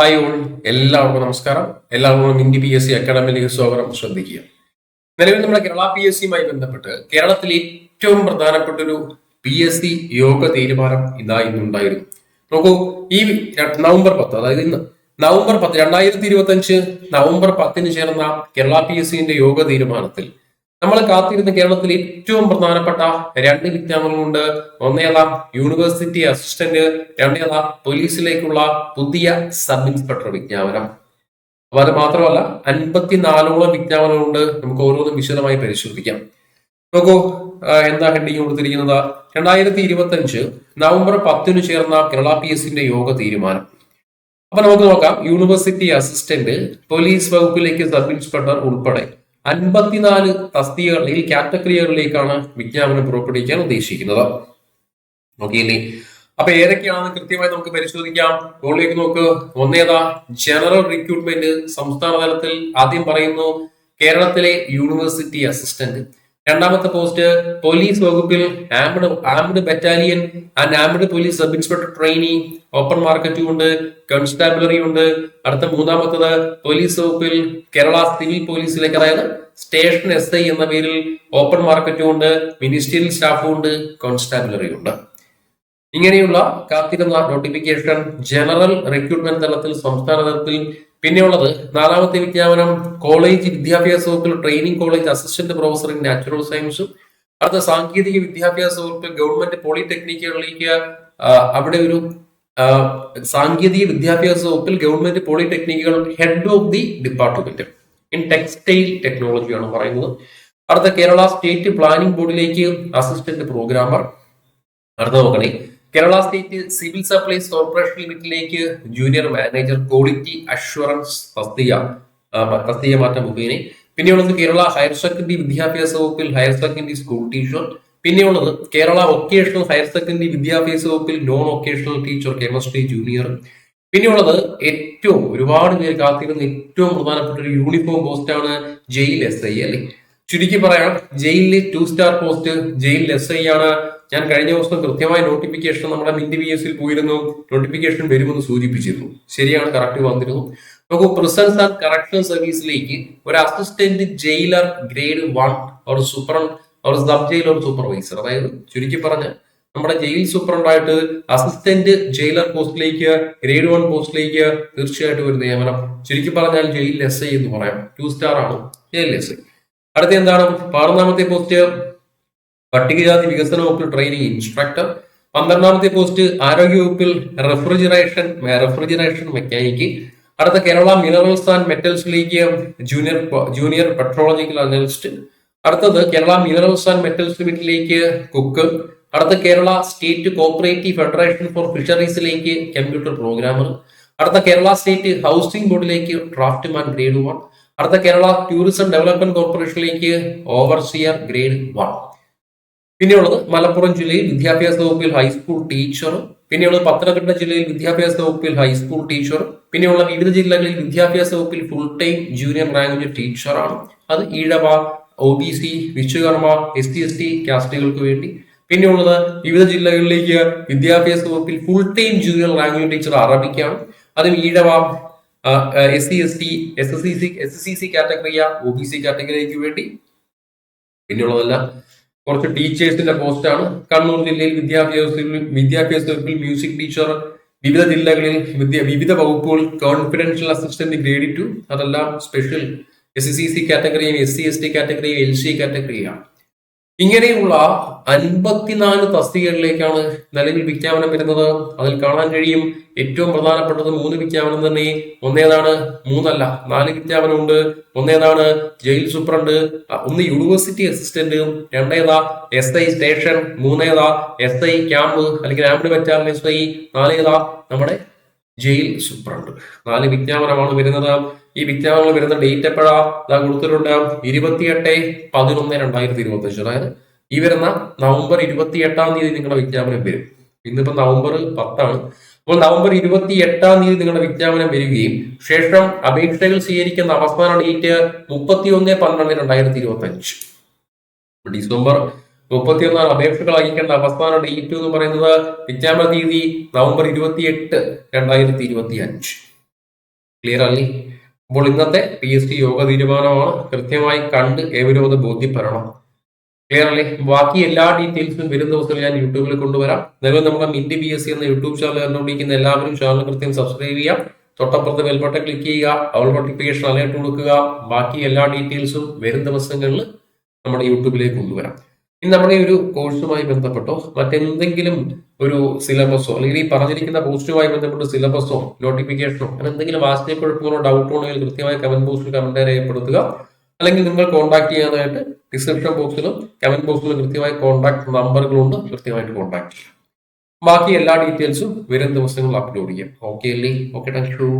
Hi all, എല്ലാവർക്കും നമസ്കാരം. എല്ലാവർക്കും ഇന്ത്യ PSC അക്കാഡമിയിലേക്ക് സ്വാഗതം. ശ്രദ്ധിക്കുക, നിലവിൽ നമ്മുടെ കേരള PSCയുമായി ബന്ധപ്പെട്ട് കേരളത്തിൽ ഏറ്റവും പ്രധാനപ്പെട്ട ഒരു PSC യോഗ തീരുമാനം ഇന്നുണ്ടായിരുന്നു. നോക്കൂ, ഈ നവംബർ 10, അതായത് ഇന്ന് നവംബർ 10, 2025 നവംബർ 10 ചേർന്ന കേരള PSCന്റെ യോഗ തീരുമാനത്തിൽ നമ്മൾ കാത്തിരുന്ന കേരളത്തിൽ ഏറ്റവും പ്രധാനപ്പെട്ട രണ്ട് വിജ്ഞാപനങ്ങളുണ്ട്. ഒന്നേതാ യൂണിവേഴ്സിറ്റി അസിസ്റ്റന്റ്, രണ്ടേതാ പോലീസിലേക്കുള്ള പുതിയ സബ് ഇൻസ്പെക്ടർ വിജ്ഞാപനം. അപ്പൊ അത് മാത്രമല്ല, 54ഓളം വിജ്ഞാപനങ്ങളുണ്ട്. നമുക്ക് ഓരോന്നും വിശദമായി പരിശോധിക്കാം. നോക്കൂ, എന്താ ഹെഡിങ് കൊടുത്തിരിക്കുന്നത്? 2025 നവംബർ 10 ചേർന്ന കേരള PSCന്റെ യോഗ തീരുമാനം. അപ്പൊ നമുക്ക് നോക്കാം. യൂണിവേഴ്സിറ്റി അസിസ്റ്റന്റ്, പോലീസ് വകുപ്പിലേക്ക് സബ് ഇൻസ്പെക്ടർ ഉൾപ്പെടെ 54 തസ്തികകളിൽ കാറ്റഗറികളിലേക്കാണ് വിജ്ഞാപനം പുറപ്പെടുവിക്കാൻ ഉദ്ദേശിക്കുന്നത്. നോക്കിയില്ലേ? അപ്പൊ ഏതൊക്കെയാണെന്ന് കൃത്യമായി നമുക്ക് പരിശോധിക്കാം. മുകളിലേക്ക് നോക്ക്. ഒന്നേതാ ജനറൽ റിക്രൂട്ട്മെന്റ് സംസ്ഥാന തലത്തിൽ. ആദ്യം പറയുന്നു കേരളത്തിലെ യൂണിവേഴ്സിറ്റി അസിസ്റ്റന്റ്. രണ്ടാമത്തെ പോസ്റ്റ് പോലീസ് വകുപ്പിൽ armed battalion and armed police sub inspector trainee. Open മാർക്കറ്റും ഉണ്ട്, കോൺസ്റ്റാബിളറി ഉണ്ട്. അടുത്ത മൂന്നാമത്തത് പോലീസ് വകുപ്പിൽ കേരള സിവിൽ പോലീസിലേക്ക്, അതായത് സ്റ്റേഷൻ SI എന്ന പേരിൽ ഓപ്പൺ മാർക്കറ്റും ഉണ്ട്, മിനിസ്റ്റീരിയൽ സ്റ്റാഫും ഉണ്ട്, കോൺസ്റ്റാബിളറി ഉണ്ട്. ഇങ്ങനെയുള്ള കാത്തിരുന്ന നോട്ടിഫിക്കേഷൻ ജനറൽ റിക്രൂട്ട്മെന്റ് തലത്തിൽ, സംസ്ഥാന തലത്തിൽ. പിന്നെയുള്ളത് നാലാമത്തെ വിജ്ഞാപനം കോളേജ് വിദ്യാഭ്യാസ വകുപ്പിൽ training college assistant professor in natural സയൻസും. അടുത്ത സാങ്കേതിക വിദ്യാഭ്യാസ വകുപ്പിൽ ഗവൺമെന്റ് പോളിടെക്നിക്കുകളിലേക്ക്, അവിടെ ഒരു സാങ്കേതിക വിദ്യാഭ്യാസ വകുപ്പിൽ ഗവൺമെന്റ് പോളിടെക്നിക്കുകൾ head of the department in textile ടെക്നോളജിയാണ് പറയുന്നത്. അടുത്ത കേരള സ്റ്റേറ്റ് പ്ലാനിംഗ് ബോർഡിലേക്ക് അസിസ്റ്റന്റ് പ്രോഗ്രാമർ. അടുത്ത നോക്കണേ, Kerala state civil supplies corporation ലിമിറ്റഡിലേക്ക് ജൂനിയർ മാനേജർ ക്വാളിറ്റി അഷ്വറൻസ് തസ്തിക മാറ്റം മുഖേന. പിന്നെയുള്ളത് കേരള ഹയർ സെക്കൻഡറി വിദ്യാഭ്യാസ വകുപ്പിൽ ഹയർ സെക്കൻഡറി സ്കൂൾ ടീച്ചർ. പിന്നെയുള്ളത് കേരള വൊക്കേഷണൽ ഹയർ സെക്കൻഡറി വിദ്യാഭ്യാസ വകുപ്പിൽ non vocational teacher chemistry junior. പിന്നെയുള്ളത് ഏറ്റവും ഒരുപാട് പേര് കാത്തിരുന്ന ഏറ്റവും പ്രധാനപ്പെട്ട ഒരു യൂണിഫോം പോസ്റ്റാണ് ജയിൽ SI, അല്ലെ? ചുരുക്കി പറയാം, ജയിലിലെ 2 സ്റ്റാർ പോസ്റ്റ് ജയിൽ SI ആണ്. ഞാൻ കഴിഞ്ഞ ദിവസം കൃത്യമായ നോട്ടിഫിക്കേഷൻ നമ്മുടെ ഇന്ത്യ PSCയിൽ പോയിരുന്നു. നോട്ടിഫിക്കേഷൻ വരുമെന്ന് സൂചിപ്പിച്ചിരുന്നു. ശരിയാണ്, കറക്റ്റ് വന്നിരുന്നു. നമുക്ക് പ്രിസൺസ് ആൻഡ് കറക്ഷൻ സർവീസിലേക്ക് ഒരു അസിസ്റ്റന്റ് ജയിലർ ഗ്രേഡ് 1 ഒരു സൂപ്രണ്ട് ഒരു സബ് ജയിലർ സൂപ്പർവൈസർ, അതായത് ചുരുക്കി പറഞ്ഞ നമ്മുടെ ജയിൽ സൂപ്രണ്ടായിട്ട് അസിസ്റ്റന്റ് ജയിലർ പോസ്റ്റിലേക്ക് ഗ്രേഡ് 1 പോസ്റ്റിലേക്ക് തീർച്ചയായിട്ടും ഒരു നിയമനം. ചുരുക്കി പറഞ്ഞാൽ ജയിൽ SI എന്ന് പറയാം. 2 സ്റ്റാർ ആണ് ജയിൽ SI. അടുത്ത എന്താണ്? 11ാമത്തെ പോസ്റ്റ് പട്ടികജാതി വികസന വകുപ്പിൽ ട്രെയിനിങ് ഇൻസ്ട്രക്ടർ. 12ാമത്തെ പോസ്റ്റ് ആരോഗ്യ വകുപ്പിൽ റെഫ്രിജറേഷൻ മെക്കാനിക്ക്. അടുത്ത കേരള മിനറൽസ് ആൻഡ് മെറ്റൽസിലേക്ക് ജൂനിയർ പെട്രോളജിക്കൽ അനലിസ്റ്റ്. അടുത്തത് കേരള മിനറൽസ് ആൻഡ് മെറ്റൽസ് ലിമിറ്റിലേക്ക് കുക്ക്. അടുത്ത Kerala state cooperative federation for ഫിഷറീസിലേക്ക് കമ്പ്യൂട്ടർ പ്രോഗ്രാമർ. അടുത്ത കേരള സ്റ്റേറ്റ് ഹൗസിംഗ് ബോർഡിലേക്ക് ഡ്രാഫ്റ്റ്മാൻ ഗ്രേഡ് 1. അടുത്ത കേരള ടൂറിസം ഡെവലപ്മെന്റ് കോർപ്പറേഷനിലേക്ക് ഓവർസിയർ ഗ്രേഡ് 1. പിന്നെയുള്ളത് മലപ്പുറം ജില്ലയിൽ വിദ്യാഭ്യാസ വകുപ്പിൽ ഹൈസ്കൂൾ ടീച്ചർ. പിന്നെയുള്ളത് പത്തനംതിട്ട ജില്ലയിൽ വിദ്യാഭ്യാസ വകുപ്പിൽ ഹൈസ്കൂൾ ടീച്ചർ. പിന്നെയുള്ള വിവിധ ജില്ലകളിൽ വിദ്യാഭ്യാസ വകുപ്പിൽ ഫുൾ ടൈം ജൂനിയർ ലാംഗ്വേജ് ടീച്ചറാണ്. അത് ഈഴവ, OBC, വിശ്വകർമ്മ, ST കാസ്റ്റുകൾക്ക് വേണ്ടി. പിന്നെയുള്ളത് വിവിധ ജില്ലകളിലേക്ക് വിദ്യാഭ്യാസ വകുപ്പിൽ full time junior language teacher അറബിക്കാണ്. അതും ഈഴവ, SC, SC കാറ്റഗറിയ, OBC കാറ്റഗറിക്ക് വേണ്ടി. പിന്നെയുള്ളതല്ല കുറച്ച് ടീച്ചേഴ്സിന്റെ പോസ്റ്റാണ്. കണ്ണൂർ ജില്ലയിൽ വിദ്യാഭ്യാസ വകുപ്പിൽ മ്യൂസിക് ടീച്ചർ. വിവിധ ജില്ലകളിൽ വിവിധ വകുപ്പുകൾ കോൺഫിഡൻഷ്യൽ അസിസ്റ്റന്റ് ഗ്രേഡ് 2. അതെല്ലാം സ്പെഷ്യൽ SC കാറ്റഗറിയും SC കാറ്റഗറിയും LC കാറ്റഗറിയാണ്. ഇങ്ങനെയുള്ള 54 തസ്തികകളിലേക്കാണ് നിലവിൽ വിജ്ഞാപനം വരുന്നത്. അതിൽ കാണാൻ കഴിയും ഏറ്റവും പ്രധാനപ്പെട്ടത് 3 വിജ്ഞാപനം തന്നെ. ഒന്നേതാണ്? 3 അല്ല, 4 വിജ്ഞാപനമുണ്ട്. ഒന്നേതാണ്? Jail superintendent. ഒന്ന് യൂണിവേഴ്സിറ്റി അസിസ്റ്റന്റ്. രണ്ടേതാ? SI station. മൂന്നേതാ? SI ക്യാമ്പ് അല്ലെങ്കിൽ ആംഡ് ബറ്റാലിയൻ SI. നാലേതാ? നമ്മുടെ ജയിൽ സൂപ്രണ്ട്. 4 വിജ്ഞാപനമാണ് വരുന്നത്. ഈ വിജ്ഞാപനങ്ങൾ വരുന്ന ഡേറ്റ് എപ്പോഴാ കൊടുത്തിട്ടുണ്ട്? 28/11/2025. അതായത് ഈ വരുന്ന നവംബർ 28 നിങ്ങളുടെ വിജ്ഞാപനം വരും. ഇന്നിപ്പോ നവംബർ 10. അപ്പോൾ നവംബർ 28 നിങ്ങളുടെ വിജ്ഞാപനം വരികയും ശേഷം അപേക്ഷകൾ സ്വീകരിക്കുന്ന അവസാന ഡേറ്റ് 31/12/2025. ഡിസംബർ 31 അപേക്ഷകൾ അയക്കേണ്ട അവസാന ഡേറ്റ് എന്ന് പറയുന്നത് വിജ്ഞാപന തീയതി നവംബർ 28, 2025. ക്ലിയർ അല്ലേ? അപ്പോൾ ഇന്നത്തെ PSC യോഗ തീരുമാനമാണ്. കൃത്യമായി കണ്ട് ഏവരും അത് ബോധ്യപ്പെടണം. ക്ലിയർ അല്ലേ? ബാക്കി എല്ലാ ഡീറ്റെയിൽസും വരും ദിവസങ്ങളിൽ ഞാൻ യൂട്യൂബിൽ കൊണ്ടുവരാം. നിലവിൽ നമ്മുടെ മിന്റ് PSC എന്ന യൂട്യൂബ് ചാനൽ കണ്ടുകൊണ്ടിരിക്കുന്ന എല്ലാവരും ചാനൽ കൃത്യം സബ്സ്ക്രൈബ് ചെയ്യാം. തൊട്ടപ്പുറത്ത് ബെൽ ബട്ടൺ ക്ലിക്ക് ചെയ്യുക, ഓൾ നോട്ടിഫിക്കേഷൻ അലേർട്ട് കൊടുക്കുക. ബാക്കി എല്ലാ ഡീറ്റെയിൽസും വരും ദിവസങ്ങളിൽ നമ്മുടെ യൂട്യൂബിലേക്ക് കൊണ്ടുവരാം. ഇനി നമ്മുടെ ഒരു കോഴ്സുമായി ബന്ധപ്പെട്ടോ മറ്റെന്തെങ്കിലും ഒരു സിലബസോ അല്ലെങ്കിൽ ഈ പറഞ്ഞിരിക്കുന്ന പോസ്റ്റുമായി ബന്ധപ്പെട്ട സിലബസോ നോട്ടിഫിക്കേഷനോ അങ്ങനെ എന്തെങ്കിലും ആശയക്കുഴപ്പങ്ങളോ ഡൗട്ടോ ഉണ്ടെങ്കിൽ കൃത്യമായി കമന്റ് ബോക്സിൽ കമന്റ് രേഖപ്പെടുത്തുക. അല്ലെങ്കിൽ നിങ്ങൾ കോൺടാക്ട് ചെയ്യാനായിട്ട് ഡിസ്ക്രിപ്ഷൻ ബോക്സിലും കമന്റ് ബോക്സിലും കൃത്യമായി കോൺടാക്ട് നമ്പറുകളുണ്ട്, കൃത്യമായിട്ട് കോൺടാക്ട് ചെയ്യാം. ബാക്കി എല്ലാ ഡീറ്റെയിൽസും വരും ദിവസങ്ങളിൽ അപ്ലോഡ് ചെയ്യാം. ഓക്കെ അല്ലേ? Okay, thank you.